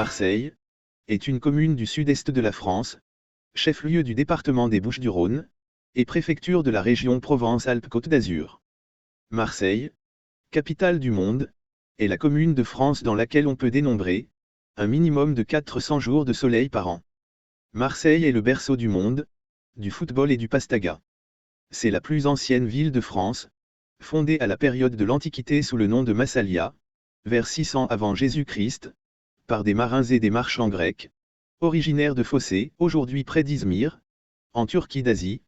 Marseille est une commune du sud-est de la France, chef-lieu du département des Bouches-du-Rhône, et préfecture de la région Provence-Alpes-Côte d'Azur. Marseille, capitale du monde, est la commune de France dans laquelle on peut dénombrer un minimum de 400 jours de soleil par an. Marseille est le berceau du monde, du football et du pastaga. C'est la plus ancienne ville de France, fondée à la période de l'Antiquité sous le nom de Massalia, vers 600 avant Jésus-Christ, par des marins et des marchands grecs, originaires de Phocée, aujourd'hui près d'Izmir, en Turquie d'Asie.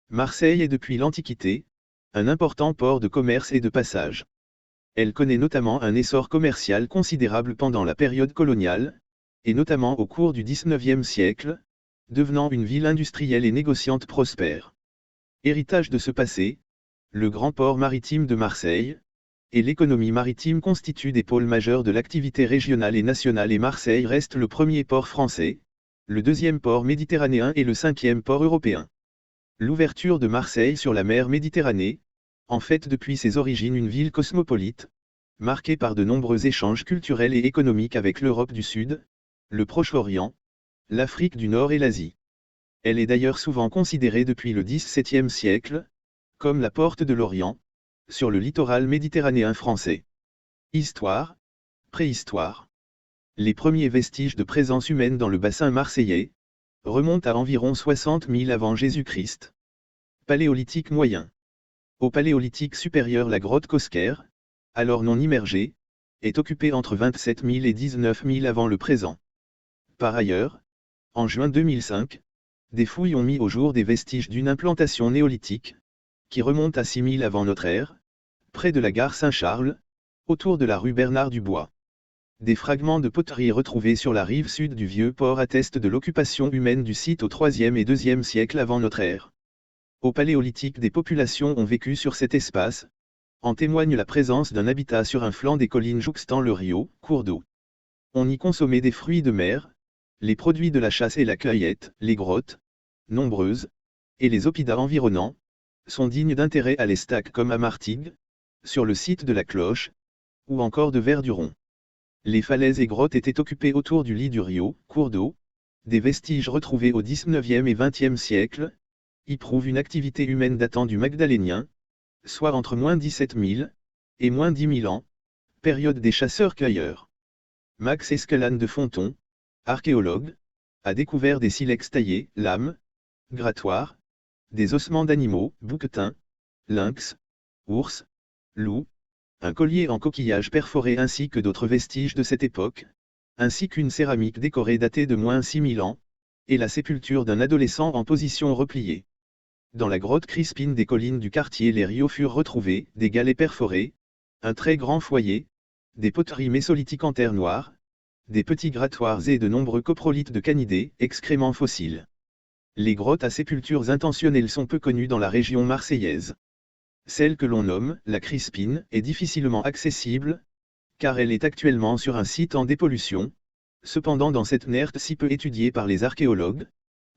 Marseille est depuis l'Antiquité un important port de commerce et de passage. Elle connaît notamment un essor commercial considérable pendant la période coloniale, et notamment au cours du XIXe siècle, devenant une ville industrielle et négociante prospère. Héritage de ce passé, le grand port maritime de Marseille et l'économie maritime constituent des pôles majeurs de l'activité régionale et nationale, et Marseille reste le premier port français, le deuxième port méditerranéen et le cinquième port européen. L'ouverture de Marseille sur la mer Méditerranée en fait depuis ses origines une ville cosmopolite, marquée par de nombreux échanges culturels et économiques avec l'Europe du Sud, le Proche-Orient, l'Afrique du Nord et l'Asie. Elle est d'ailleurs souvent considérée depuis le XVIIe siècle comme la porte de l'Orient, sur le littoral méditerranéen français. Histoire, préhistoire. Les premiers vestiges de présence humaine dans le bassin marseillais remontent à environ 60 000 avant Jésus-Christ. Paléolithique moyen. Au Paléolithique supérieur, la grotte Cosquer, alors non immergée, est occupée entre 27 000 et 19 000 avant le présent. Par ailleurs, en juin 2005, des fouilles ont mis au jour des vestiges d'une implantation néolithique, qui remonte à 6 000 avant notre ère, près de la gare Saint-Charles, autour de la rue Bernard-Dubois. Des fragments de poterie retrouvés sur la rive sud du vieux port attestent de l'occupation humaine du site au IIIe et IIe siècle avant notre ère. Au Paléolithique, des populations ont vécu sur cet espace, en témoigne la présence d'un habitat sur un flanc des collines jouxtant le Rio, cours d'eau. On y consommait des fruits de mer, les produits de la chasse et la cueillette. Les grottes, nombreuses, et les oppidums environnants, sont dignes d'intérêt à l'Estaque comme à Martigues, sur le site de la Cloche, ou encore de Verduron. Les falaises et grottes étaient occupées autour du lit du Rio, cours d'eau. Des vestiges retrouvés au XIXe et XXe siècle y prouvent une activité humaine datant du Magdalénien, soit entre moins 17 000 et moins 10 000 ans, période des chasseurs-cueilleurs. Max Escalane de Fonton, archéologue, a découvert des silex taillés, lames, grattoirs, des ossements d'animaux, bouquetins, lynx, ours, loups, un collier en coquillage perforé ainsi que d'autres vestiges de cette époque, ainsi qu'une céramique décorée datée de moins 6000 ans, et la sépulture d'un adolescent en position repliée. Dans la grotte Crispine des collines du quartier Les Rios furent retrouvés des galets perforés, un très grand foyer, des poteries mésolithiques en terre noire, des petits grattoirs et de nombreux coprolites de canidés, excréments fossiles. Les grottes à sépultures intentionnelles sont peu connues dans la région marseillaise. Celle que l'on nomme la Crispine est difficilement accessible, car elle est actuellement sur un site en dépollution. Cependant, dans cette nerte si peu étudiée par les archéologues,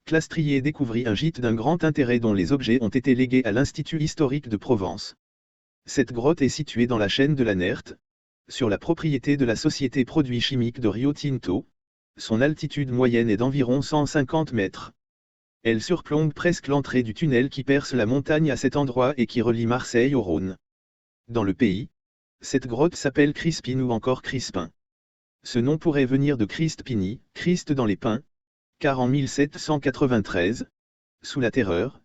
Clastrier découvrit un gîte d'un grand intérêt dont les objets ont été légués à l'Institut historique de Provence. Cette grotte est située dans la chaîne de la Nerte, sur la propriété de la société Produits Chimiques de Rio Tinto. Son altitude moyenne est d'environ 150 mètres. Elle surplombe presque l'entrée du tunnel qui perce la montagne à cet endroit et qui relie Marseille au Rhône. Dans le pays, cette grotte s'appelle Crispine ou encore Crispin. Ce nom pourrait venir de Christ Pini, Christ dans les pins, car en 1793, sous la Terreur,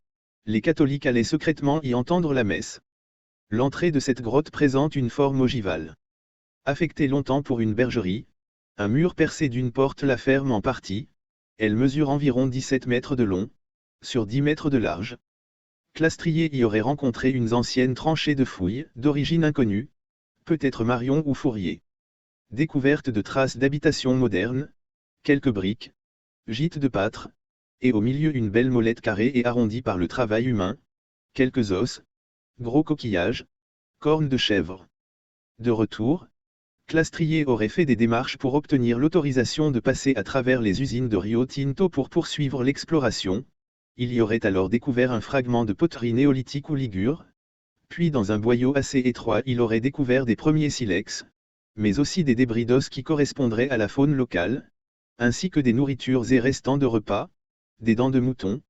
les catholiques allaient secrètement y entendre la messe. L'entrée de cette grotte présente une forme ogivale. Affectée longtemps pour une bergerie, un mur percé d'une porte la ferme en partie. Elle mesure environ 17 mètres de long, sur 10 mètres de large. Clastrier y aurait rencontré une ancienne tranchée de fouilles, d'origine inconnue, peut-être Marion ou Fourier. Découverte de traces d'habitation moderne, quelques briques, gîtes de pâtre, et au milieu une belle molette carrée et arrondie par le travail humain, quelques os, gros coquillages, cornes de chèvre. De retour, Clastrier aurait fait des démarches pour obtenir l'autorisation de passer à travers les usines de Rio Tinto pour poursuivre l'exploration. Il y aurait alors découvert un fragment de poterie néolithique ou ligure, puis dans un boyau assez étroit il aurait découvert des premiers silex, mais aussi des débris d'os qui correspondraient à la faune locale, ainsi que des nourritures et restants de repas, des dents de mouton,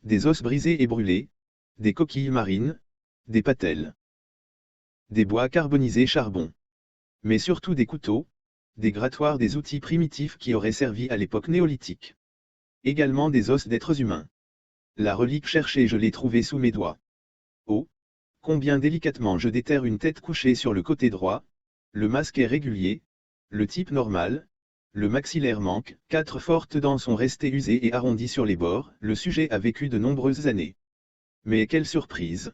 des os brisés et brûlés, des coquilles marines, des patelles, des bois carbonisés charbon. Mais surtout des couteaux, des grattoirs, des outils primitifs qui auraient servi à l'époque néolithique. Également des os d'êtres humains. La relique cherchée, je l'ai trouvée sous mes doigts. Oh, combien délicatement je déterre une tête couchée sur le côté droit, le masque est régulier, le type normal, le maxillaire manque, 4 fortes dents sont restées usées et arrondies sur les bords, le sujet a vécu de nombreuses années. Mais quelle surprise!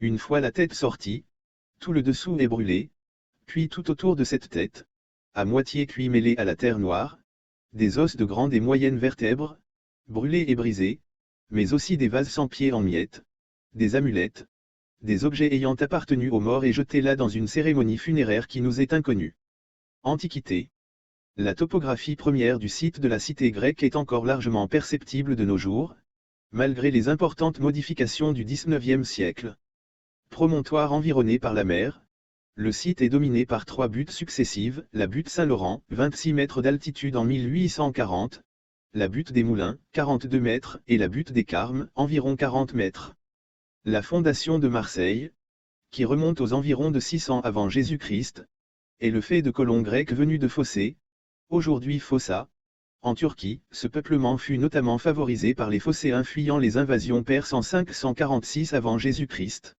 Une fois la tête sortie, tout le dessous est brûlé, puis tout autour de cette tête, à moitié cuit mêlé à la terre noire, des os de grandes et moyennes vertèbres, brûlés et brisés, mais aussi des vases sans pieds en miettes, des amulettes, des objets ayant appartenu aux morts et jetés là dans une cérémonie funéraire qui nous est inconnue. Antiquité. La topographie première du site de la cité grecque est encore largement perceptible de nos jours, malgré les importantes modifications du XIXe siècle. Promontoire environné par la mer, le site est dominé par 3 buttes successives, la butte Saint-Laurent, 26 mètres d'altitude en 1840, la butte des Moulins, 42 mètres, et la butte des Carmes, environ 40 mètres. La fondation de Marseille, qui remonte aux environs de 600 avant Jésus-Christ, est le fait de colons grecs venus de Phocée, aujourd'hui Fossa. En Turquie, ce peuplement fut notamment favorisé par les Phocéens fuyant les invasions perses en 546 avant Jésus-Christ.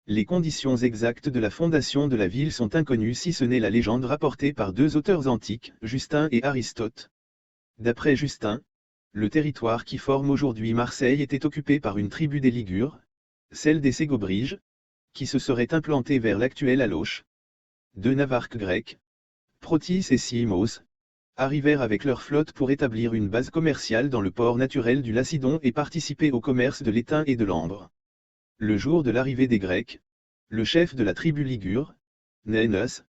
Les conditions exactes de la fondation de la ville sont inconnues si ce n'est la légende rapportée par 2 auteurs antiques, Justin et Aristote. D'après Justin, le territoire qui forme aujourd'hui Marseille était occupé par une tribu des Ligures, celle des Ségobriges, qui se serait implantée vers l'actuelle Aloche. 2 navarques grecs, Protis et Simos, arrivèrent avec leur flotte pour établir une base commerciale dans le port naturel du Lacidon et participer au commerce de l'étain et de l'ambre. Le jour de l'arrivée des Grecs, le chef de la tribu ligure, Nénos,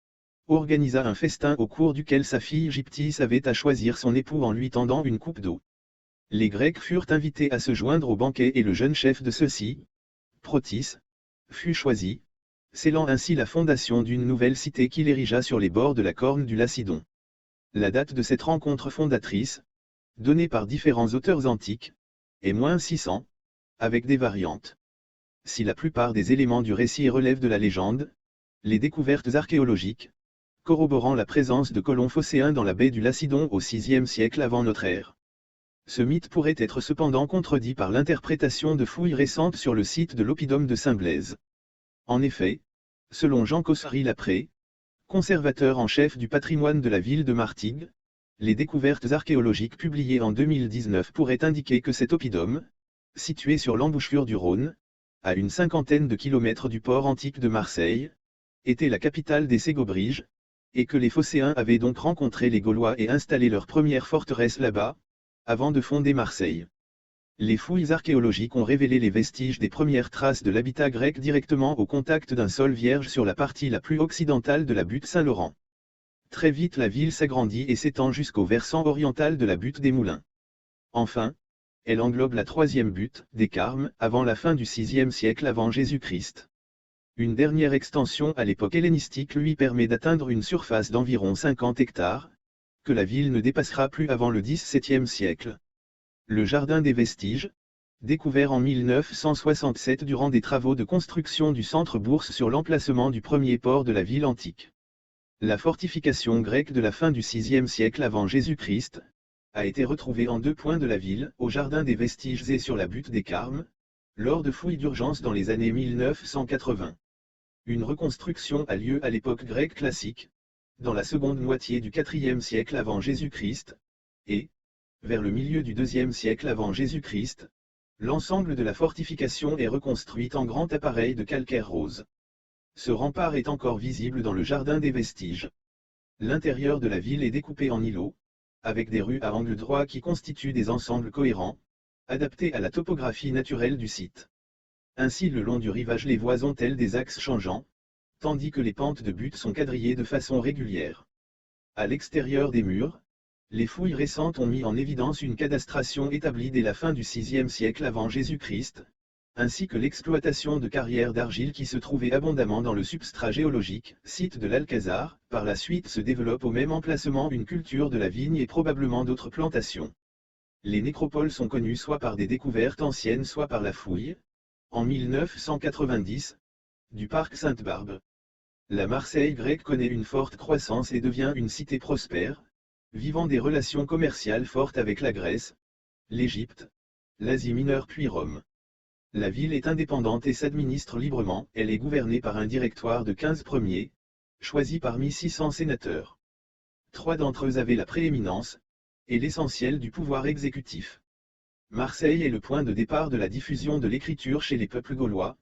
organisa un festin au cours duquel sa fille Gyptis avait à choisir son époux en lui tendant une coupe d'eau. Les Grecs furent invités à se joindre au banquet et le jeune chef de ceux-ci, Protis, fut choisi, scellant ainsi la fondation d'une nouvelle cité qu'il érigea sur les bords de la corne du Lacidon. La date de cette rencontre fondatrice, donnée par différents auteurs antiques, est -600, avec des variantes. Si la plupart des éléments du récit relèvent de la légende, les découvertes archéologiques, corroborant la présence de colons phocéens dans la baie du Lacidon au VIe siècle avant notre ère. Ce mythe pourrait être cependant contredit par l'interprétation de fouilles récentes sur le site de l'oppidum de Saint-Blaise. En effet, selon Jean Cossery-Lapré, conservateur en chef du patrimoine de la ville de Martigues, les découvertes archéologiques publiées en 2019 pourraient indiquer que cet oppidum, situé sur l'embouchure du Rhône, à une 50aine de kilomètres du port antique de Marseille, était la capitale des Ségobriges, et que les Phocéens avaient donc rencontré les Gaulois et installé leur première forteresse là-bas, avant de fonder Marseille. Les fouilles archéologiques ont révélé les vestiges des premières traces de l'habitat grec directement au contact d'un sol vierge sur la partie la plus occidentale de la butte Saint-Laurent. Très vite la ville s'agrandit et s'étend jusqu'au versant oriental de la butte des Moulins. Enfin, elle englobe la 3e butte, des Carmes, avant la fin du VIe siècle avant Jésus-Christ. Une dernière extension à l'époque hellénistique lui permet d'atteindre une surface d'environ 50 hectares, que la ville ne dépassera plus avant le XVIIe siècle. Le jardin des vestiges, découvert en 1967 durant des travaux de construction du centre-bourse sur l'emplacement du premier port de la ville antique. La fortification grecque de la fin du VIe siècle avant Jésus-Christ, a été retrouvée en 2 points de la ville, au jardin des vestiges et sur la butte des Carmes, lors de fouilles d'urgence dans les années 1980. Une reconstruction a lieu à l'époque grecque classique, dans la seconde moitié du IVe siècle avant Jésus-Christ, et, vers le milieu du IIe siècle avant Jésus-Christ, l'ensemble de la fortification est reconstruite en grand appareil de calcaire rose. Ce rempart est encore visible dans le jardin des vestiges. L'intérieur de la ville est découpé en îlots, avec des rues à angle droit qui constituent des ensembles cohérents, adaptés à la topographie naturelle du site. Ainsi le long du rivage les voies ont-elles des axes changeants, tandis que les pentes de butte sont quadrillées de façon régulière. À l'extérieur des murs, les fouilles récentes ont mis en évidence une cadastration établie dès la fin du VIe siècle avant Jésus-Christ, ainsi que l'exploitation de carrières d'argile qui se trouvaient abondamment dans le substrat géologique, site de l'Alcazar. Par la suite se développe au même emplacement une culture de la vigne et probablement d'autres plantations. Les nécropoles sont connues soit par des découvertes anciennes soit par la fouille. En 1990, du parc Sainte-Barbe. La Marseille grecque connaît une forte croissance et devient une cité prospère, vivant des relations commerciales fortes avec la Grèce, l'Égypte, l'Asie mineure puis Rome. La ville est indépendante et s'administre librement, elle est gouvernée par un directoire de 15 premiers, choisis parmi 600 sénateurs. 3 d'entre eux avaient la prééminence, et l'essentiel du pouvoir exécutif. Marseille est le point de départ de la diffusion de l'écriture chez les peuples gaulois,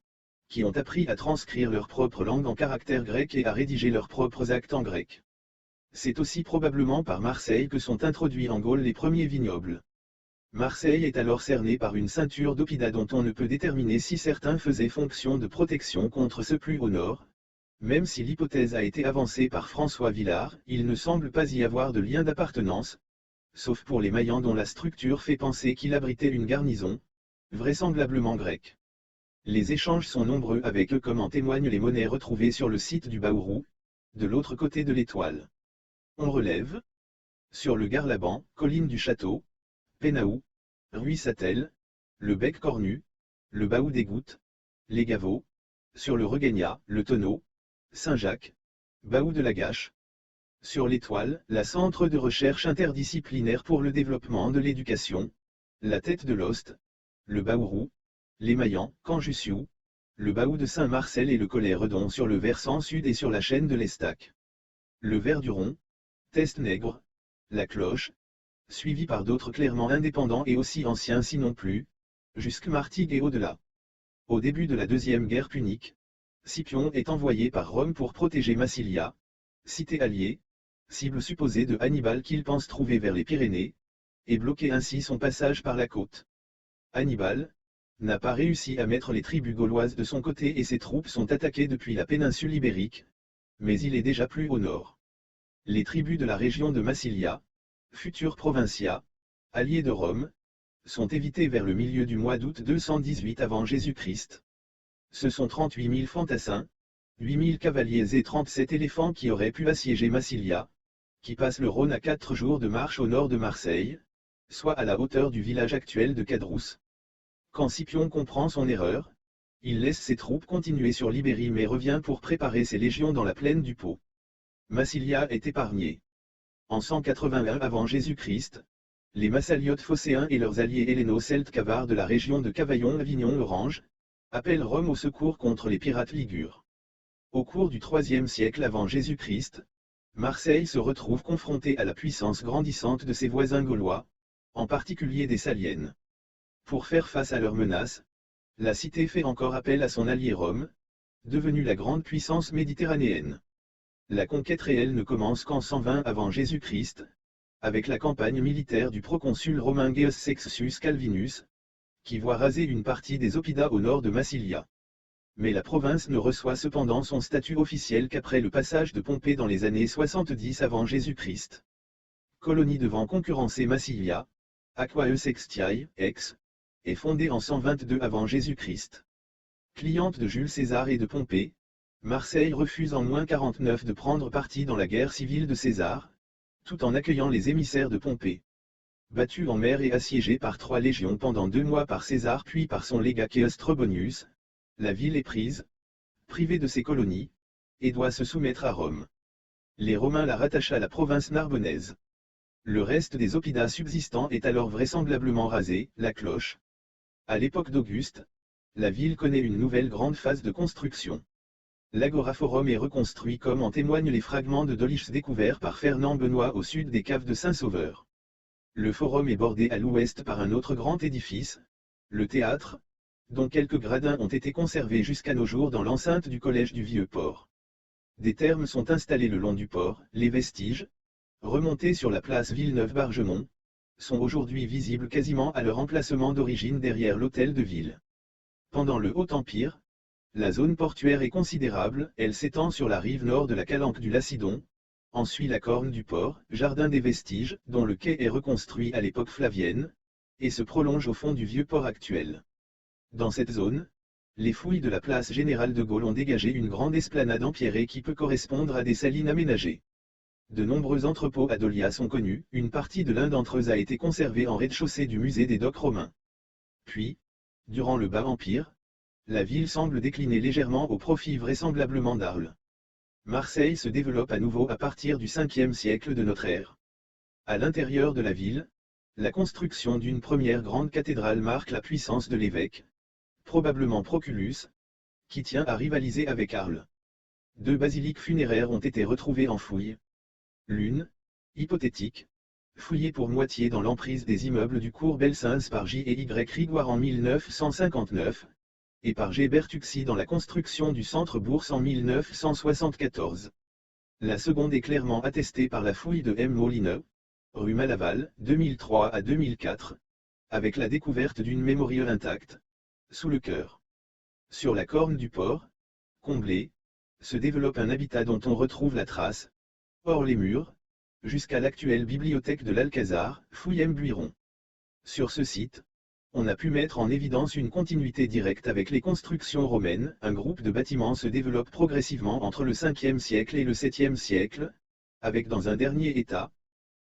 qui ont appris à transcrire leur propre langue en caractères grecs et à rédiger leurs propres actes en grec. C'est aussi probablement par Marseille que sont introduits en Gaule les premiers vignobles. Marseille est alors cernée par une ceinture d'oppidans dont on ne peut déterminer si certains faisaient fonction de protection contre ceux plus au nord. Même si l'hypothèse a été avancée par François Villard, il ne semble pas y avoir de lien d'appartenance, sauf pour les Mayans dont la structure fait penser qu'il abritait une garnison, vraisemblablement grecque. Les échanges sont nombreux avec eux comme en témoignent les monnaies retrouvées sur le site du Baourou, de l'autre côté de l'étoile. On relève, sur le Garlaban, colline du Château, Pénaou, Ruissatel, le Bec Cornu, le Baou des Gouttes, les Gavots, sur le Regagnat, le Tonneau, Saint-Jacques, Baou de la Gâche. Sur l'étoile, la Centre de recherche interdisciplinaire pour le développement de l'éducation, la Tête de l'Ost, le Baourou, les Mayans, Canjussiou, le Baou de Saint-Marcel et le Collet Redon sur le versant sud et sur la chaîne de l'Estac. Le Verduron, Test-Nègre, la Cloche, suivi par d'autres clairement indépendants et aussi anciens sinon plus, jusque Martigues et au-delà. Au début de la Deuxième Guerre punique, Scipion est envoyé par Rome pour protéger Massilia, cité alliée, cible supposée de Hannibal qu'il pense trouver vers les Pyrénées, et bloquer ainsi son passage par la côte. Hannibal n'a pas réussi à mettre les tribus gauloises de son côté et ses troupes sont attaquées depuis la péninsule ibérique, mais il est déjà plus au nord. Les tribus de la région de Massilia, futures provincia, alliées de Rome, sont évitées vers le milieu du mois d'août 218 avant Jésus-Christ. Ce sont 38 000 fantassins, 8 000 cavaliers et 37 éléphants qui auraient pu assiéger Massilia, qui passe le Rhône à 4 jours de marche au nord de Marseille, soit à la hauteur du village actuel de Cadrousse. Quand Scipion comprend son erreur, il laisse ses troupes continuer sur l'Ibérie mais revient pour préparer ses légions dans la plaine du Pô. Massilia est épargnée. En 181 avant Jésus-Christ, les Massaliotes phocéens et leurs alliés helléno-celtes cavars de la région de Cavaillon-Avignon-Orange, appellent Rome au secours contre les pirates ligures. Au cours du IIIe siècle avant Jésus-Christ, Marseille se retrouve confrontée à la puissance grandissante de ses voisins gaulois, en particulier des Saliennes. Pour faire face à leurs menaces, la cité fait encore appel à son allié Rome, devenue la grande puissance méditerranéenne. La conquête réelle ne commence qu'en 120 avant Jésus-Christ, avec la campagne militaire du proconsul romain Gaius Sextius Calvinus, qui voit raser une partie des oppidans au nord de Massilia. Mais la province ne reçoit cependant son statut officiel qu'après le passage de Pompée dans les années 70 avant Jésus-Christ. Colonie devant concurrencer Massilia, Aquae Sextiae, ex, est fondée en 122 avant Jésus-Christ. Cliente de Jules César et de Pompée, Marseille refuse en -49 de prendre parti dans la guerre civile de César, tout en accueillant les émissaires de Pompée. Battue en mer et assiégée par 3 légions pendant 2 mois par César puis par son légat Caius Trebonius, la ville est prise, privée de ses colonies, et doit se soumettre à Rome. Les Romains la rattachent à la province narbonnaise. Le reste des oppidans subsistants est alors vraisemblablement rasé, la Cloche. À l'époque d'Auguste, la ville connaît une nouvelle grande phase de construction. L'Agoraforum est reconstruit comme en témoignent les fragments de Dolichs découverts par Fernand Benoît au sud des caves de Saint-Sauveur. Le forum est bordé à l'ouest par un autre grand édifice, le théâtre, dont quelques gradins ont été conservés jusqu'à nos jours dans l'enceinte du collège du Vieux-Port. Des thermes sont installés le long du port, les vestiges, remontés sur la place Villeneuve-Bargemont, sont aujourd'hui visibles quasiment à leur emplacement d'origine derrière l'hôtel de ville. Pendant le Haut Empire, la zone portuaire est considérable, elle s'étend sur la rive nord de la calanque du Lacidon, en suit la corne du port, jardin des vestiges, dont le quai est reconstruit à l'époque flavienne, et se prolonge au fond du vieux port actuel. Dans cette zone, les fouilles de la place Général de Gaulle ont dégagé une grande esplanade empierrée qui peut correspondre à des salines aménagées. De nombreux entrepôts à Dolia sont connus, une partie de l'un d'entre eux a été conservée en rez-de-chaussée du musée des docks romains. Puis, durant le Bas Empire, la ville semble décliner légèrement au profit vraisemblablement d'Arles. Marseille se développe à nouveau à partir du 5e siècle de notre ère. À l'intérieur de la ville, la construction d'une première grande cathédrale marque la puissance de l'évêque, probablement Proculus, qui tient à rivaliser avec Arles. 2 basiliques funéraires ont été retrouvées en fouilles. L'une, hypothétique, fouillée pour moitié dans l'emprise des immeubles du cours Belsins par J et Y Rigoire en 1959, et par G. Bertucci dans la construction du centre Bourse en 1974. La seconde est clairement attestée par la fouille de M. Molineux, rue Malaval, 2003 à 2004, avec la découverte d'une mémoriale intacte, sous le chœur. Sur la corne du port, comblée, se développe un habitat dont on retrouve la trace, hors les murs, jusqu'à l'actuelle bibliothèque de l'Alcazar, fouille M. Buiron. Sur ce site, on a pu mettre en évidence une continuité directe avec les constructions romaines. Un groupe de bâtiments se développe progressivement entre le 5e siècle et le 7e siècle, avec dans un dernier état,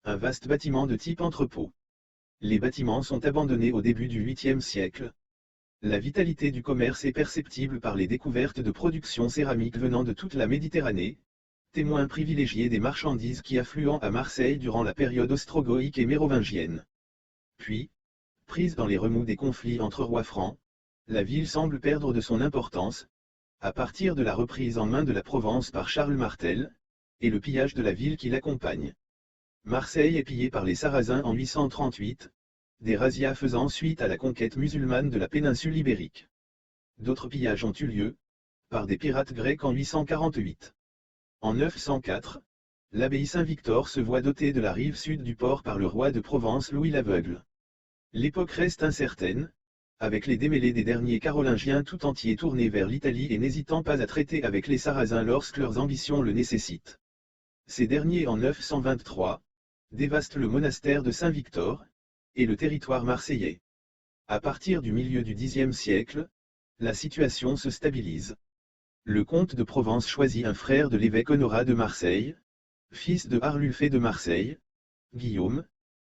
un vaste bâtiment de type entrepôt. Les bâtiments sont abandonnés au début du 8e siècle. La vitalité du commerce est perceptible par les découvertes de productions céramiques venant de toute la Méditerranée, témoins privilégiés des marchandises qui affluent à Marseille durant la période ostrogoïque et mérovingienne. Puis, prise dans les remous des conflits entre rois francs, la ville semble perdre de son importance, à partir de la reprise en main de la Provence par Charles Martel, et le pillage de la ville qui l'accompagne. Marseille est pillée par les Sarrasins en 838, des razzias faisant suite à la conquête musulmane de la péninsule ibérique. D'autres pillages ont eu lieu, par des pirates grecs en 848. En 904, l'abbaye Saint-Victor se voit dotée de la rive sud du port par le roi de Provence Louis l'Aveugle. L'époque reste incertaine, avec les démêlés des derniers Carolingiens tout entiers tournés vers l'Italie et n'hésitant pas à traiter avec les Sarrasins lorsque leurs ambitions le nécessitent. Ces derniers en 923, dévastent le monastère de Saint-Victor, et le territoire marseillais. À partir du milieu du Xe siècle, la situation se stabilise. Le comte de Provence choisit un frère de l'évêque Honorat de Marseille, fils de Arlulfé de Marseille, Guillaume,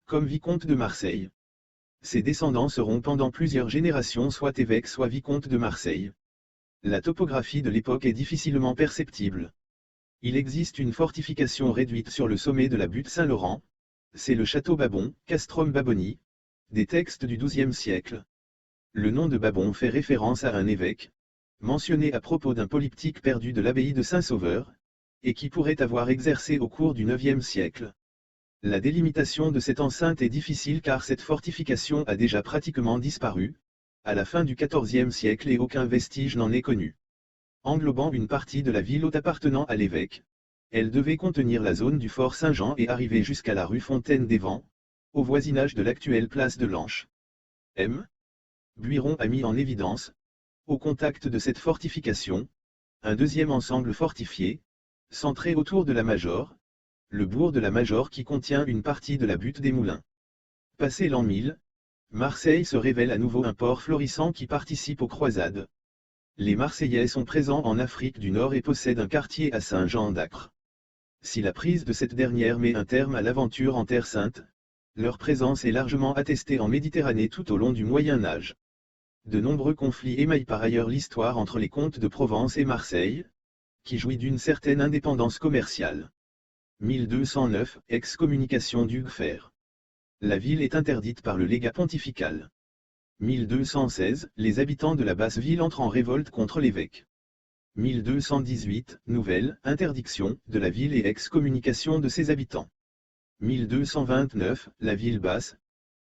comme vicomte de Marseille. Ses descendants seront pendant plusieurs générations soit évêques soit vicomtes de Marseille. La topographie de l'époque est difficilement perceptible. Il existe une fortification réduite sur le sommet de la butte Saint-Laurent, c'est le château Babon, Castrum Baboni, des textes du XIIe siècle. Le nom de Babon fait référence à un évêque, mentionné à propos d'un polyptyque perdu de l'abbaye de Saint-Sauveur, et qui pourrait avoir exercé au cours du IXe siècle. La délimitation de cette enceinte est difficile car cette fortification a déjà pratiquement disparu, à la fin du XIVe siècle et aucun vestige n'en est connu. Englobant une partie de la ville haute appartenant à l'évêque, elle devait contenir la zone du fort Saint-Jean et arriver jusqu'à la rue Fontaine-des-Vents, au voisinage de l'actuelle place de l'Anche. M. Buiron a mis en évidence, au contact de cette fortification, un deuxième ensemble fortifié, centré autour de la Major, le bourg de la Major qui contient une partie de la butte des Moulins. Passé l'an 1000, Marseille se révèle à nouveau un port florissant qui participe aux croisades. Les Marseillais sont présents en Afrique du Nord et possèdent un quartier à Saint-Jean-d'Acre. Si la prise de cette dernière met un terme à l'aventure en Terre Sainte, leur présence est largement attestée en Méditerranée tout au long du Moyen Âge. De nombreux conflits émaillent par ailleurs l'histoire entre les comtes de Provence et Marseille, qui jouit d'une certaine indépendance commerciale. 1209, excommunication d'Hugues. La ville est interdite par le légat pontifical. 1216, les habitants de la basse ville entrent en révolte contre l'évêque. 1218, nouvelle interdiction de la ville et excommunication de ses habitants. 1229, la ville basse,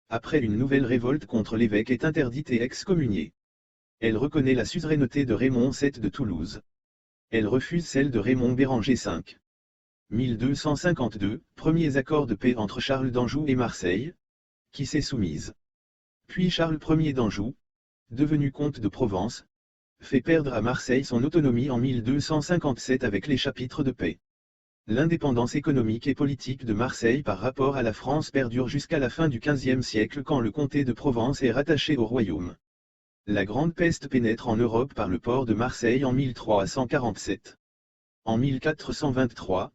après une nouvelle révolte contre l'évêque est interdite et excommuniée. Elle reconnaît la suzeraineté de Raymond VII de Toulouse. Elle refuse celle de Raymond Béranger V. 1252, premiers accords de paix entre Charles d'Anjou et Marseille, qui s'est soumise. Puis Charles Ier d'Anjou, devenu comte de Provence, fait perdre à Marseille son autonomie en 1257 avec les chapitres de paix. L'indépendance économique et politique de Marseille par rapport à la France perdure jusqu'à la fin du XVe siècle quand le comté de Provence est rattaché au royaume. La Grande Peste pénètre en Europe par le port de Marseille en 1347. En 1423,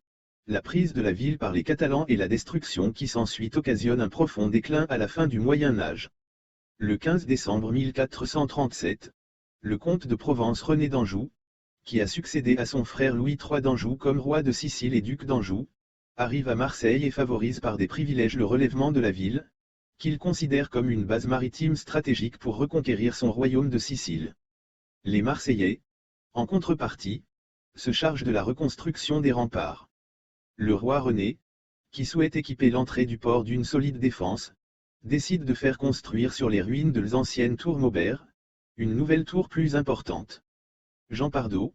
la prise de la ville par les Catalans et la destruction qui s'ensuit occasionnent un profond déclin à la fin du Moyen Âge. Le 15 décembre 1437, le comte de Provence René d'Anjou, qui a succédé à son frère Louis III d'Anjou comme roi de Sicile et duc d'Anjou, arrive à Marseille et favorise par des privilèges le relèvement de la ville, qu'il considère comme une base maritime stratégique pour reconquérir son royaume de Sicile. Les Marseillais, en contrepartie, se chargent de la reconstruction des remparts. Le roi René, qui souhaite équiper l'entrée du port d'une solide défense, décide de faire construire sur les ruines de l'ancienne tour Maubert, une nouvelle tour plus importante. Jean Pardo,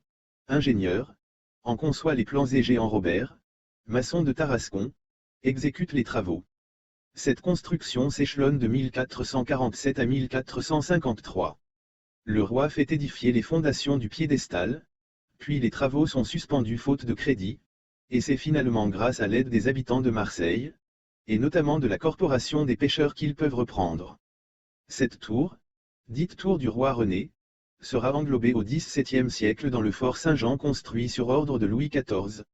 ingénieur, en conçoit les plans et Jean Robert, maçon de Tarascon, exécute les travaux. Cette construction s'échelonne de 1447 à 1453. Le roi fait édifier les fondations du piédestal, puis les travaux sont suspendus faute de crédit, et c'est finalement grâce à l'aide des habitants de Marseille, et notamment de la corporation des pêcheurs qu'ils peuvent reprendre. Cette tour, dite tour du roi René, sera englobée au XVIIe siècle dans le fort Saint-Jean construit sur ordre de Louis XIV.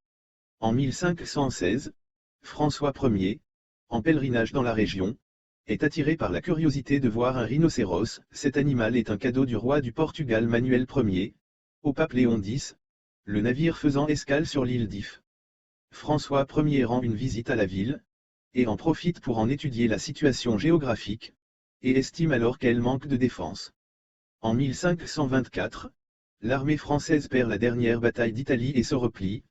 En 1516, François Ier, en pèlerinage dans la région, est attiré par la curiosité de voir un rhinocéros. Cet animal est un cadeau du roi du Portugal Manuel Ier, au pape Léon X, le navire faisant escale sur l'île d'If. François Ier rend une visite à la ville, et en profite pour en étudier la situation géographique, et estime alors qu'elle manque de défense. En 1524, l'armée française perd la dernière bataille d'Italie et se replie,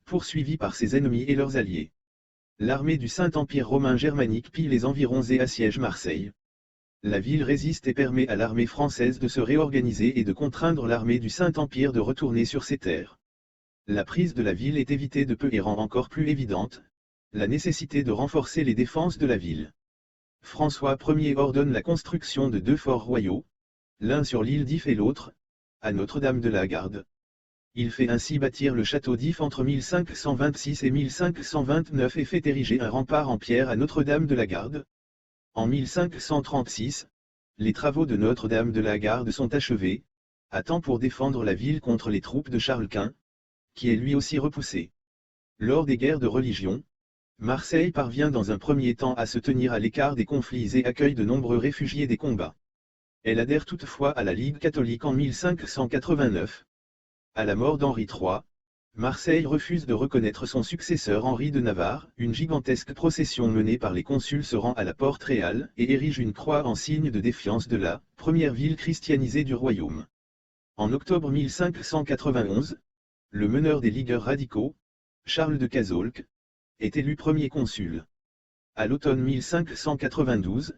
poursuivie par ses ennemis et leurs alliés. L'armée du Saint-Empire romain germanique pille les environs et assiège Marseille. La ville résiste et permet à l'armée française de se réorganiser et de contraindre l'armée du Saint-Empire de retourner sur ses terres. La prise de la ville est évitée de peu et rend encore plus évidente la nécessité de renforcer les défenses de la ville. François Ier ordonne la construction de 2 forts royaux, l'un sur l'île d'If et l'autre, à Notre-Dame-de-la-Garde. Il fait ainsi bâtir le château d'If entre 1526 et 1529 et fait ériger un rempart en pierre à Notre-Dame-de-la-Garde. En 1536, les travaux de Notre-Dame-de-la-Garde sont achevés, à temps pour défendre la ville contre les troupes de Charles Quint, qui est lui aussi repoussé. Lors des guerres de religion, Marseille parvient dans un premier temps à se tenir à l'écart des conflits et accueille de nombreux réfugiés des combats. Elle adhère toutefois à la Ligue catholique en 1589. À la mort d'Henri III, Marseille refuse de reconnaître son successeur Henri de Navarre. Une gigantesque procession menée par les consuls se rend à la porte réale et érige une croix en signe de défiance de la première ville christianisée du royaume. En octobre 1591, le meneur des ligueurs radicaux, Charles de Cazaulques, est élu premier consul. À l'automne 1592,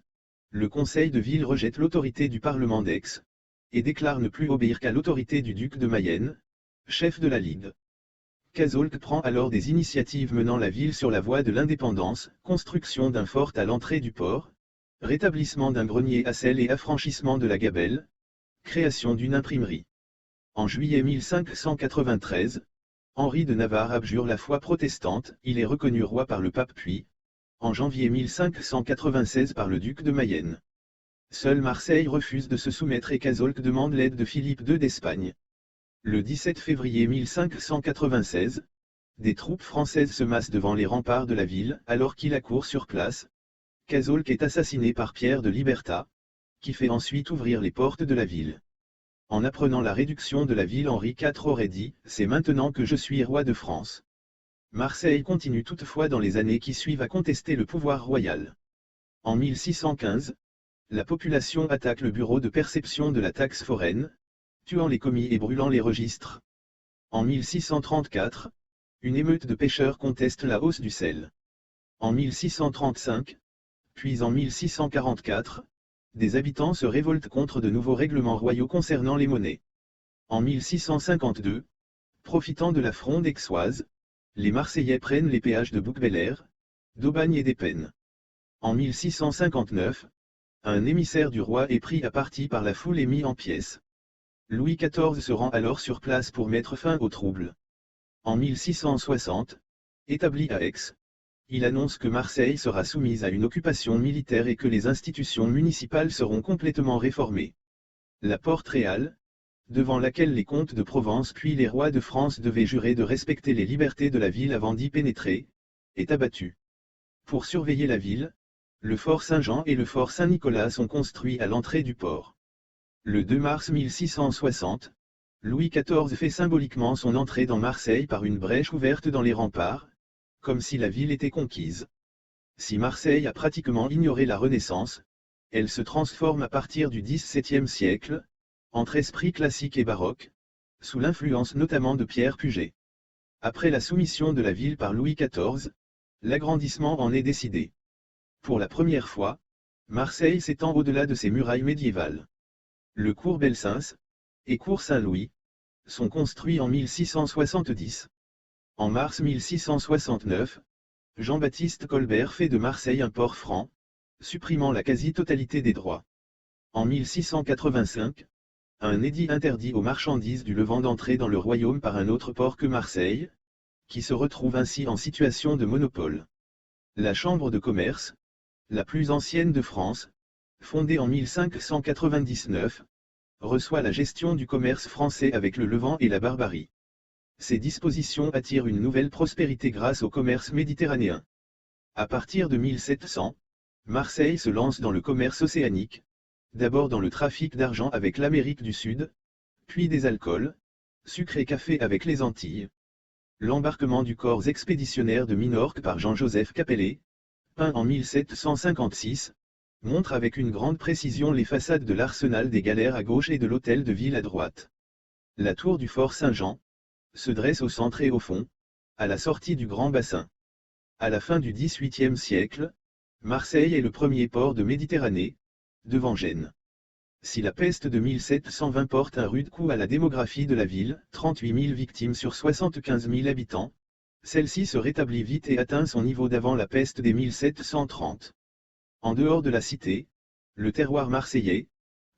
le conseil de ville rejette l'autorité du Parlement d'Aix, et déclare ne plus obéir qu'à l'autorité du duc de Mayenne, chef de la Ligue. Cazaulques prend alors des initiatives menant la ville sur la voie de l'indépendance, construction d'un fort à l'entrée du port, rétablissement d'un grenier à sel et affranchissement de la Gabelle, création d'une imprimerie. En juillet 1593, Henri de Navarre abjure la foi protestante, il est reconnu roi par le pape puis, en janvier 1596 par le duc de Mayenne. Seule Marseille refuse de se soumettre et Cazaulques demande l'aide de Philippe II d'Espagne. Le 17 février 1596, des troupes françaises se massent devant les remparts de la ville alors qu'il accourt sur place. Cazaulques est assassiné par Pierre de Liberta, qui fait ensuite ouvrir les portes de la ville. En apprenant la réduction de la ville, Henri IV aurait dit « C'est maintenant que je suis roi de France ». Marseille continue toutefois dans les années qui suivent à contester le pouvoir royal. En 1615, la population attaque le bureau de perception de la taxe foraine, tuant les commis et brûlant les registres. En 1634, une émeute de pêcheurs conteste la hausse du sel. En 1635, puis en 1644, des habitants se révoltent contre de nouveaux règlements royaux concernant les monnaies. En 1652, profitant de la fronde aixoise, les Marseillais prennent les péages de Bouc-Bel-Air, d'Aubagne et d'Épennes. En 1659, un émissaire du roi est pris à partie par la foule et mis en pièces. Louis XIV se rend alors sur place pour mettre fin aux troubles. En 1660, établi à Aix, il annonce que Marseille sera soumise à une occupation militaire et que les institutions municipales seront complètement réformées. La porte réale, devant laquelle les comtes de Provence puis les rois de France devaient jurer de respecter les libertés de la ville avant d'y pénétrer, est abattue. Pour surveiller la ville, le fort Saint-Jean et le fort Saint-Nicolas sont construits à l'entrée du port. Le 2 mars 1660, Louis XIV fait symboliquement son entrée dans Marseille par une brèche ouverte dans les remparts, comme si la ville était conquise. Si Marseille a pratiquement ignoré la Renaissance, elle se transforme à partir du XVIIe siècle, entre esprit classique et baroque, sous l'influence notamment de Pierre Puget. Après la soumission de la ville par Louis XIV, l'agrandissement en est décidé. Pour la première fois, Marseille s'étend au-delà de ses murailles médiévales. Le cours Belsunce et cours Saint-Louis sont construits en 1670. En mars 1669, Jean-Baptiste Colbert fait de Marseille un port franc, supprimant la quasi-totalité des droits. En 1685, un édit interdit aux marchandises du Levant d'entrer dans le royaume par un autre port que Marseille, qui se retrouve ainsi en situation de monopole. La Chambre de commerce, la plus ancienne de France, fondée en 1599, reçoit la gestion du commerce français avec le Levant et la Barbarie. Ces dispositions attirent une nouvelle prospérité grâce au commerce méditerranéen. À partir de 1700, Marseille se lance dans le commerce océanique, d'abord dans le trafic d'argent avec l'Amérique du Sud, puis des alcools, sucre et café avec les Antilles. L'embarquement du corps expéditionnaire de Minorque par Jean-Joseph Capellet, peint en 1756, montre avec une grande précision les façades de l'arsenal des galères à gauche et de l'hôtel de ville à droite. La tour du fort Saint-Jean se dresse au centre et au fond, à la sortie du grand bassin. À la fin du XVIIIe siècle, Marseille est le premier port de Méditerranée, devant Gênes. Si la peste de 1720 porte un rude coup à la démographie de la ville, 38 000 victimes sur 75 000 habitants, celle-ci se rétablit vite et atteint son niveau d'avant la peste des 1730. En dehors de la cité, le terroir marseillais,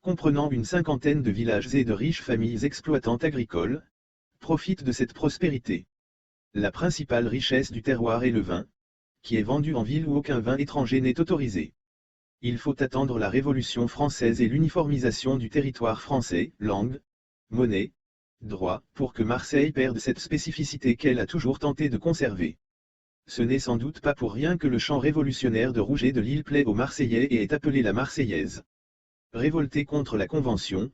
comprenant une cinquantaine de villages et de riches familles exploitantes agricoles, profite de cette prospérité. La principale richesse du terroir est le vin, qui est vendu en ville où aucun vin étranger n'est autorisé. Il faut attendre la Révolution française et l'uniformisation du territoire français, langue, monnaie, droit, pour que Marseille perde cette spécificité qu'elle a toujours tenté de conserver. Ce n'est sans doute pas pour rien que le chant révolutionnaire de Rouget de Lille plaît aux Marseillais et est appelé la Marseillaise. Révoltée contre la Convention,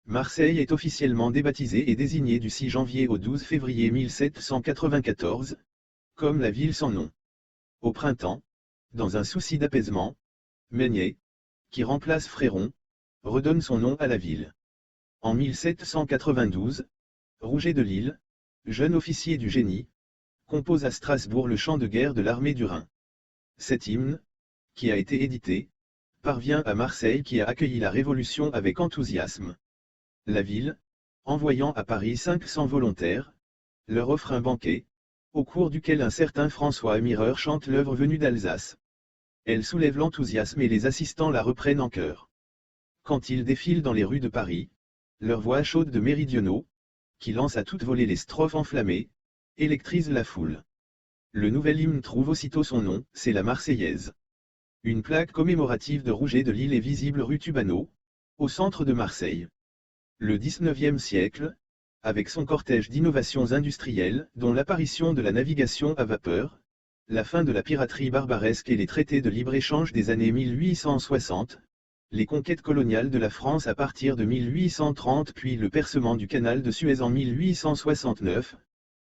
Marseille est officiellement débaptisée et désignée du 6 janvier au 12 février 1794, comme la ville sans nom. Au printemps, dans un souci d'apaisement, Meignet, qui remplace Fréron, redonne son nom à la ville. En 1792, Rouget de Lille, jeune officier du génie, compose à Strasbourg le chant de guerre de l'armée du Rhin. Cet hymne, qui a été édité, parvient à Marseille qui a accueilli la Révolution avec enthousiasme. La ville, envoyant à Paris 500 volontaires, leur offre un banquet, au cours duquel un certain François Mireur chante l'œuvre venue d'Alsace. Elle soulève l'enthousiasme et les assistants la reprennent en chœur. Quand ils défilent dans les rues de Paris, leur voix chaude de méridionaux, qui lancent à toute volée les strophes enflammées, électrise la foule. Le nouvel hymne trouve aussitôt son nom, c'est la Marseillaise. Une plaque commémorative de Rouget de Lille est visible rue Tubano, au centre de Marseille. Le XIXe siècle, avec son cortège d'innovations industrielles, dont l'apparition de la navigation à vapeur, la fin de la piraterie barbaresque et les traités de libre-échange des années 1860, les conquêtes coloniales de la France à partir de 1830 puis le percement du canal de Suez en 1869,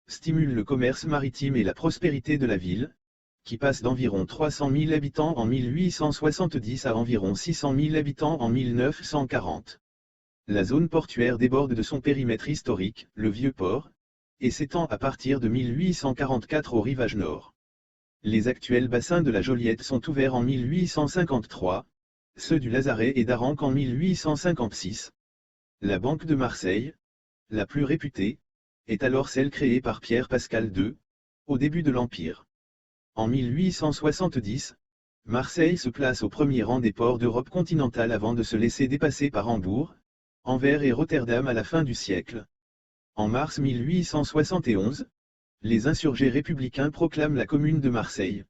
stimulent le commerce maritime et la prospérité de la ville, qui passe d'environ 300 000 habitants en 1870 à environ 600 000 habitants en 1940. La zone portuaire déborde de son périmètre historique, le Vieux-Port, et s'étend à partir de 1844 au rivage nord. Les actuels bassins de la Joliette sont ouverts en 1853, ceux du Lazaret et d'Aranc en 1856. La Banque de Marseille, la plus réputée, est alors celle créée par Pierre Pascal II, au début de l'Empire. En 1870, Marseille se place au premier rang des ports d'Europe continentale avant de se laisser dépasser par Hambourg, Anvers et Rotterdam à la fin du siècle. En mars 1871, les insurgés républicains proclament la commune de Marseille.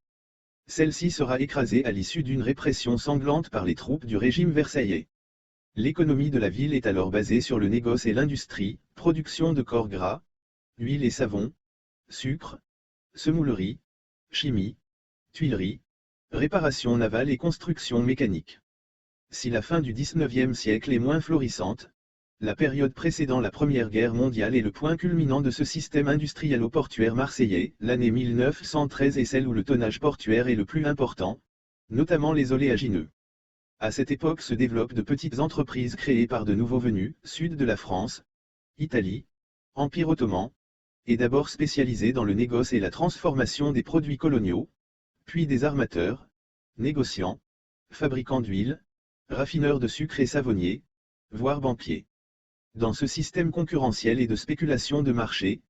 Celle-ci sera écrasée à l'issue d'une répression sanglante par les troupes du régime versaillais. L'économie de la ville est alors basée sur le négoce et l'industrie, production de corps gras, huile et savon, sucre, semoulerie, chimie, tuilerie, réparation navale et construction mécanique. Si la fin du XIXe siècle est moins florissante, la période précédant la Première Guerre mondiale est le point culminant de ce système industriel-portuaire marseillais. L'année 1913 est celle où le tonnage portuaire est le plus important, notamment les oléagineux. À cette époque se développent de petites entreprises créées par de nouveaux venus, sud de la France, Italie, Empire ottoman, et d'abord spécialisées dans le négoce et la transformation des produits coloniaux, puis des armateurs, négociants, fabricants d'huile, raffineurs de sucre et savonniers, voire banquiers. Dans ce système concurrentiel et de spéculation de marché,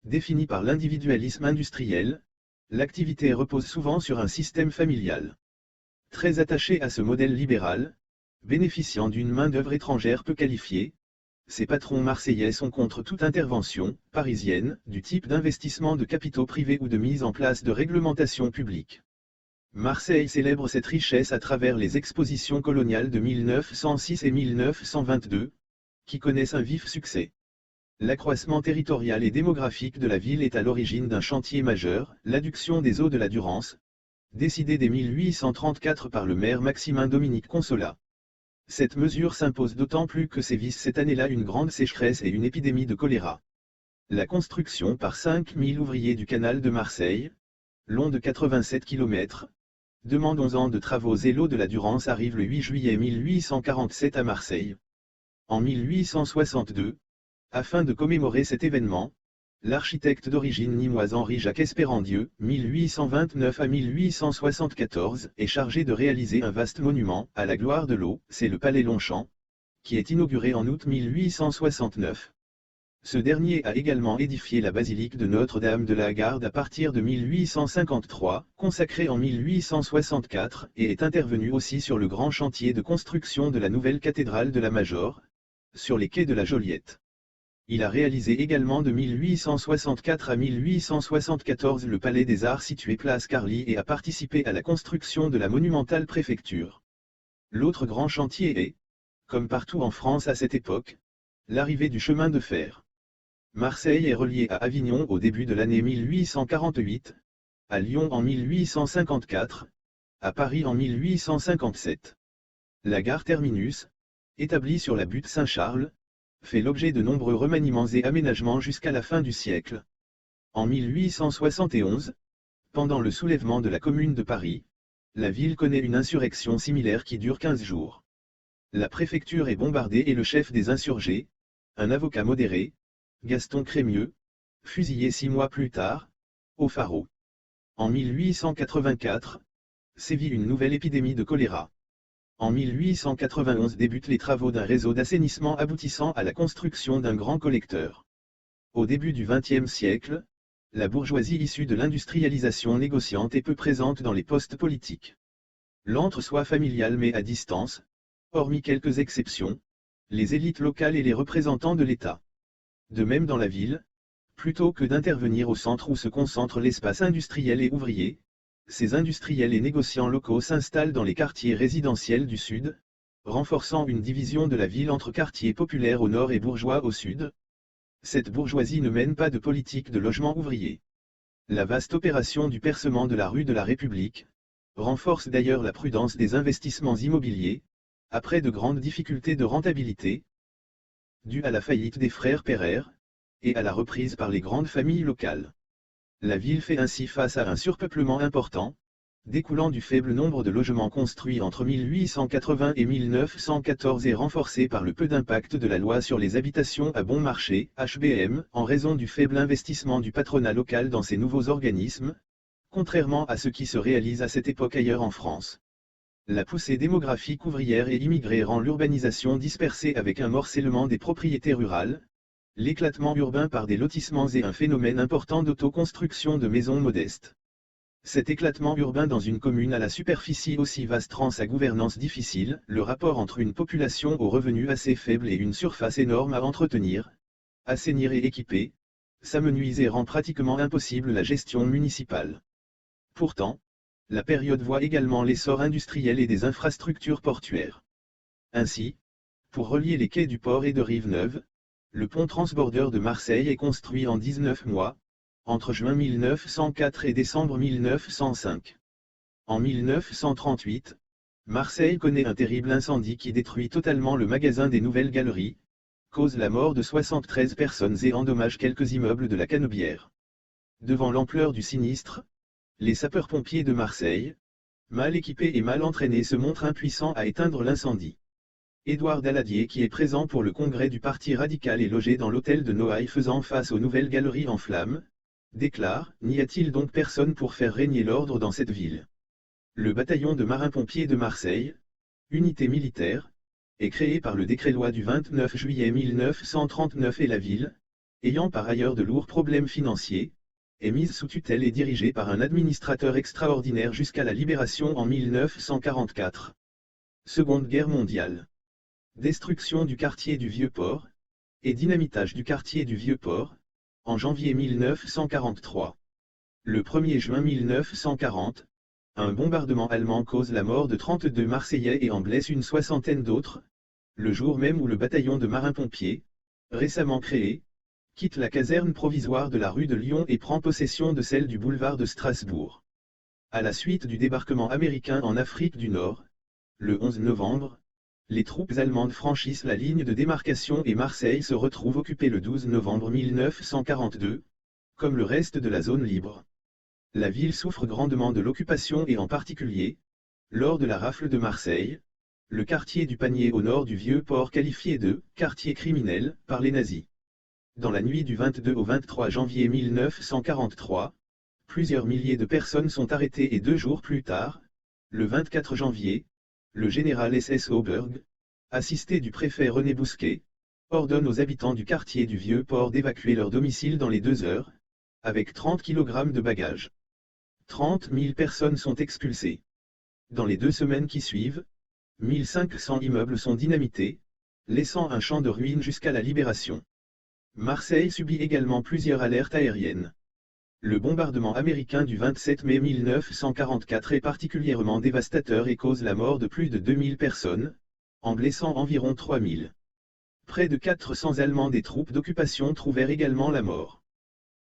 défini par l'individualisme industriel, l'activité repose souvent sur un système familial. Très attaché à ce modèle libéral, bénéficiant d'une main-d'œuvre étrangère peu qualifiée, ces patrons marseillais sont contre toute intervention, parisienne, du type d'investissement de capitaux privés ou de mise en place de réglementations publiques. Marseille célèbre cette richesse à travers les expositions coloniales de 1906 et 1922, qui connaissent un vif succès. L'accroissement territorial et démographique de la ville est à l'origine d'un chantier majeur, l'adduction des eaux de la Durance, décidé dès 1834 par le maire Maximin Dominique Consolat. Cette mesure s'impose d'autant plus que sévissent cette année-là une grande sécheresse et une épidémie de choléra. La construction par 5000 ouvriers du canal de Marseille, long de 87 km, demande 11 ans de travaux et l'eau de la Durance arrive le 8 juillet 1847 à Marseille. En 1862, afin de commémorer cet événement, l'architecte d'origine nîmoise Henri-Jacques Espérandieu, 1829 à 1874, est chargé de réaliser un vaste monument à la gloire de l'eau, c'est le Palais Longchamp, qui est inauguré en août 1869. Ce dernier a également édifié la basilique de Notre-Dame de la Garde à partir de 1853, consacrée en 1864, et est intervenu aussi sur le grand chantier de construction de la nouvelle cathédrale de la Major, sur les quais de la Joliette. Il a réalisé également de 1864 à 1874 le Palais des Arts situé place Carly et a participé à la construction de la monumentale préfecture. L'autre grand chantier est, comme partout en France à cette époque, l'arrivée du chemin de fer. Marseille est reliée à Avignon au début de l'année 1848, à Lyon en 1854, à Paris en 1857. La gare terminus, établie sur la butte Saint-Charles, fait l'objet de nombreux remaniements et aménagements jusqu'à la fin du siècle. En 1871, pendant le soulèvement de la Commune de Paris, la ville connaît une insurrection similaire qui dure 15 jours. La préfecture est bombardée et le chef des insurgés, un avocat modéré, Gaston Crémieux, fusillé 6 mois plus tard, au Pharo. En 1884, sévit une nouvelle épidémie de choléra. En 1891 débutent les travaux d'un réseau d'assainissement aboutissant à la construction d'un grand collecteur. Au début du XXe siècle, la bourgeoisie issue de l'industrialisation négociante est peu présente dans les postes politiques. L'entre-soi familial met à distance, hormis quelques exceptions, les élites locales et les représentants de l'État. De même dans la ville, plutôt que d'intervenir au centre où se concentre l'espace industriel et ouvrier, ces industriels et négociants locaux s'installent dans les quartiers résidentiels du Sud, renforçant une division de la ville entre quartiers populaires au nord et bourgeois au sud. Cette bourgeoisie ne mène pas de politique de logement ouvrier. La vaste opération du percement de la rue de la République renforce d'ailleurs la prudence des investissements immobiliers, après de grandes difficultés de rentabilité, dues à la faillite des frères Pereire, et à la reprise par les grandes familles locales. La ville fait ainsi face à un surpeuplement important, découlant du faible nombre de logements construits entre 1880 et 1914 et renforcé par le peu d'impact de la loi sur les habitations à bon marché, HBM, en raison du faible investissement du patronat local dans ces nouveaux organismes, contrairement à ce qui se réalise à cette époque ailleurs en France. La poussée démographique ouvrière et immigrée rend l'urbanisation dispersée avec un morcellement des propriétés rurales, l'éclatement urbain par des lotissements et un phénomène important d'autoconstruction de maisons modestes. Cet éclatement urbain dans une commune à la superficie aussi vaste rend sa gouvernance difficile, le rapport entre une population aux revenus assez faible et une surface énorme à entretenir, assainir et équiper, s'amenuise et rend pratiquement impossible la gestion municipale. Pourtant, la période voit également l'essor industriel et des infrastructures portuaires. Ainsi, Pour relier les quais du port et de Rive-Neuve, le pont transbordeur de Marseille est construit en 19 mois, entre juin 1904 et décembre 1905. En 1938, Marseille connaît un terrible incendie qui détruit totalement le magasin des Nouvelles Galeries, cause la mort de 73 personnes et endommage quelques immeubles de la Canebière. Devant l'ampleur du sinistre, les sapeurs-pompiers de Marseille, mal équipés et mal entraînés, se montrent impuissants à éteindre l'incendie. Édouard Daladier, qui est présent pour le congrès du Parti radical et logé dans l'hôtel de Noailles faisant face aux Nouvelles Galeries en flammes, déclare: « N'y a-t-il donc personne pour faire régner l'ordre dans cette ville ? Le bataillon de marins-pompiers de Marseille, unité militaire, est créé par le décret-loi du 29 juillet 1939 et la ville, ayant par ailleurs de lourds problèmes financiers, est mise sous tutelle et dirigée par un administrateur extraordinaire jusqu'à la libération en 1944. Seconde Guerre mondiale. Destruction du quartier du Vieux-Port, et dynamitage du quartier du Vieux-Port, en janvier 1943. Le 1er juin 1940, un bombardement allemand cause la mort de 32 Marseillais et en blesse une soixantaine d'autres, le jour même où le bataillon de marins-pompiers, récemment créé, quitte la caserne provisoire de la rue de Lyon et prend possession de celle du boulevard de Strasbourg. À la suite du débarquement américain en Afrique du Nord, le 11 novembre, les troupes allemandes franchissent la ligne de démarcation et Marseille se retrouve occupée le 12 novembre 1942, comme le reste de la zone libre. La ville souffre grandement de l'occupation et en particulier, lors de la rafle de Marseille, le quartier du Panier au nord du Vieux-Port qualifié de « quartier criminel » par les nazis. Dans la nuit du 22 au 23 janvier 1943, plusieurs milliers de personnes sont arrêtées et 2 jours plus tard, le 24 janvier, le général SS Auberg, assisté du préfet René Bousquet, ordonne aux habitants du quartier du Vieux-Port d'évacuer leur domicile dans les 2 heures, avec 30 kg de bagages. 30 000 personnes sont expulsées. Dans les 2 semaines qui suivent, 1500 immeubles sont dynamités, laissant un champ de ruines jusqu'à la libération. Marseille subit également plusieurs alertes aériennes. Le bombardement américain du 27 mai 1944 est particulièrement dévastateur et cause la mort de plus de 2000 personnes, en blessant environ 3000. Près de 400 Allemands des troupes d'occupation trouvèrent également la mort.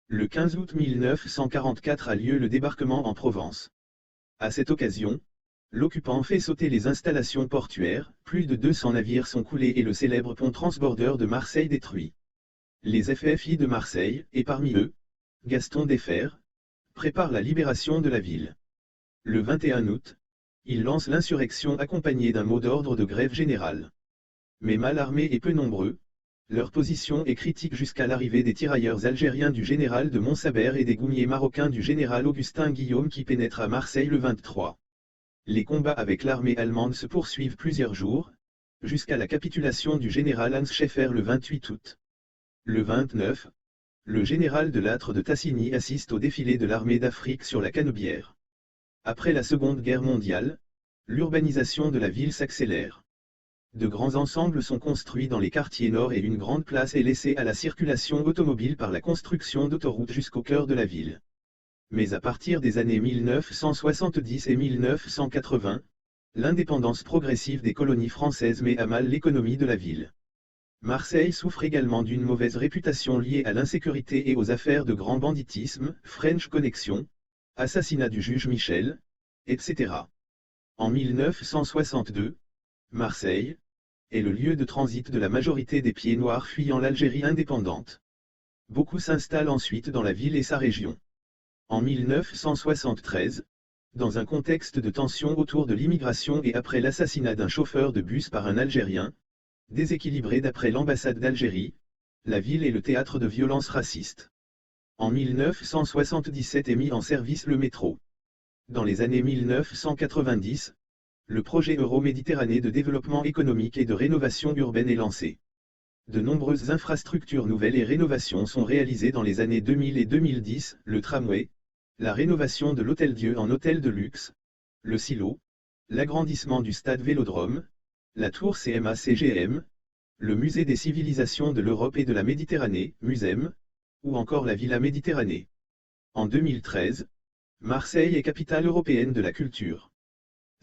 Le 15 août 1944 a lieu le débarquement en Provence. À cette occasion, l'occupant fait sauter les installations portuaires, plus de 200 navires sont coulés et le célèbre pont transbordeur de Marseille détruit. Les FFI de Marseille, et parmi eux, Gaston Defferre, préparent la libération de la ville. Le 21 août, il lance l'insurrection accompagnée d'un mot d'ordre de grève générale. Mais mal armés et peu nombreux, leur position est critique jusqu'à l'arrivée des tirailleurs algériens du général de Montsabert et des goumiers marocains du général Augustin Guillaume qui pénètrent à Marseille le 23. Les combats avec l'armée allemande se poursuivent plusieurs jours, jusqu'à la capitulation du général Hans Schäfer le 28 août. Le 29, le général de Lattre de Tassigny assiste au défilé de l'armée d'Afrique sur la Canebière. Après la Seconde Guerre mondiale, l'urbanisation de la ville s'accélère. De grands ensembles sont construits dans les quartiers nord et une grande place est laissée à la circulation automobile par la construction d'autoroutes jusqu'au cœur de la ville. Mais à partir des années 1970 et 1980, l'indépendance progressive des colonies françaises met à mal l'économie de la ville. Marseille souffre également d'une mauvaise réputation liée à l'insécurité et aux affaires de grand banditisme, French Connection, assassinat du juge Michel, etc. En 1962, Marseille est le lieu de transit de la majorité des pieds noirs fuyant l'Algérie indépendante. Beaucoup s'installent ensuite dans la ville et sa région. En 1973, dans un contexte de tension autour de l'immigration et après l'assassinat d'un chauffeur de bus par un Algérien, déséquilibré d'après l'ambassade d'Algérie, la ville est le théâtre de violences racistes. En 1977 est mis en service le métro. Dans les années 1990, le projet Euro-Méditerranée de développement économique et de rénovation urbaine est lancé. De nombreuses infrastructures nouvelles et rénovations sont réalisées dans les années 2000 et 2010, le tramway, la rénovation de l'Hôtel-Dieu en hôtel de luxe, le silo, l'agrandissement du stade Vélodrome, la tour CMA-CGM, le musée des civilisations de l'Europe et de la Méditerranée, MUSEM, ou encore la Villa Méditerranée. En 2013, Marseille est capitale européenne de la culture.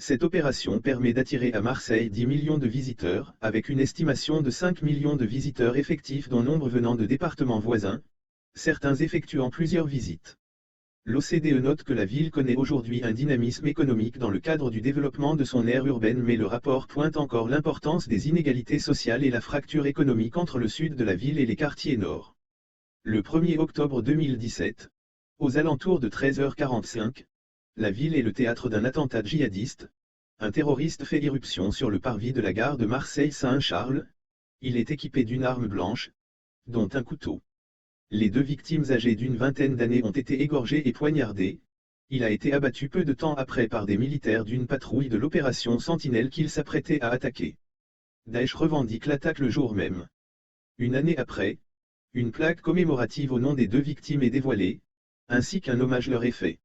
Cette opération permet d'attirer à Marseille 10 millions de visiteurs, avec une estimation de 5 millions de visiteurs effectifs dont nombre venant de départements voisins, certains effectuant plusieurs visites. L'OCDE note que la ville connaît aujourd'hui un dynamisme économique dans le cadre du développement de son aire urbaine, mais le rapport pointe encore l'importance des inégalités sociales et la fracture économique entre le sud de la ville et les quartiers nord. Le 1er octobre 2017, aux alentours de 13h45, la ville est le théâtre d'un attentat djihadiste. Un terroriste fait irruption sur le parvis de la gare de Marseille-Saint-Charles. Il est équipé d'une arme blanche, dont un couteau. Les 2 victimes âgées d'une vingtaine d'années ont été égorgées et poignardées. Il a été abattu peu de temps après par des militaires d'une patrouille de l'opération Sentinelle qu'il s'apprêtait à attaquer. Daesh revendique l'attaque le jour même. Une année après, une plaque commémorative au nom des 2 victimes est dévoilée, ainsi qu'un hommage leur est fait.